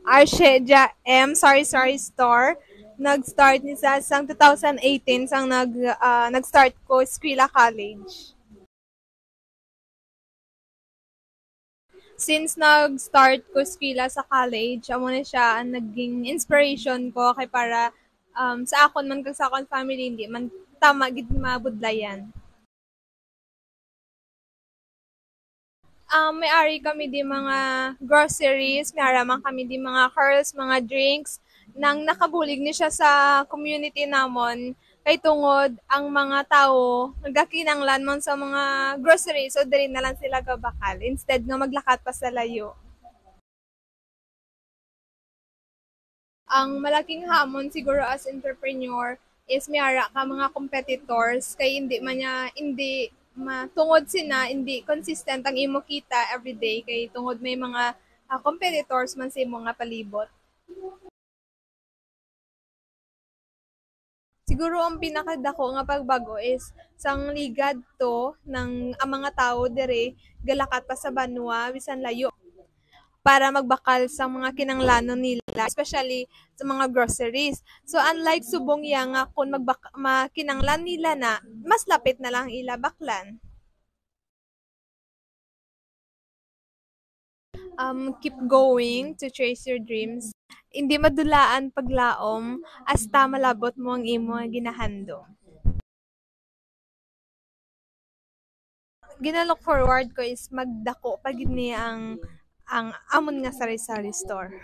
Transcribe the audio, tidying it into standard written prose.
Arshedja M. Sari-Sari Store. Nag-start ni sa sang 2018 sang nag-start ko Eskwela College. Since nag-start ko eskwela sa college, amo na siya ang naging inspiration ko kay para sa akon man kag sa akon family hindi man tama gid mabudlayan. May-ari kami di mga groceries, may-ara man kami di mga curls, mga drinks, nang nakabulig ni siya sa community namon kay tungod ang mga tao nagakinanglan man sa mga groceries so diri na lang sila gabakal instead nga maglakat pa sa layo. Ang malaking hamon siguro as entrepreneur is mayara ka mga competitors kay hindi man niya hindi matungod sina hindi consistent ang imo kita everyday kay tungod may mga competitors man sa imo nga palibot. Siguro ang pinakadako nga pagbago is sang ligad to ng ang mga tao dire galakat pa sa banwa bisan layo para magbakal sa mga kinanglanon nila, especially sa mga groceries. So unlike subong ya nga kung makinanglan nila na, mas lapit na lang ila baklan. Keep going to chase your dreams. Hindi madulaan paglaom hasta malabot mo ang imo nga ginahando. Ginalook forward ko is magdako pagid ni ang amon nga sari-sari store.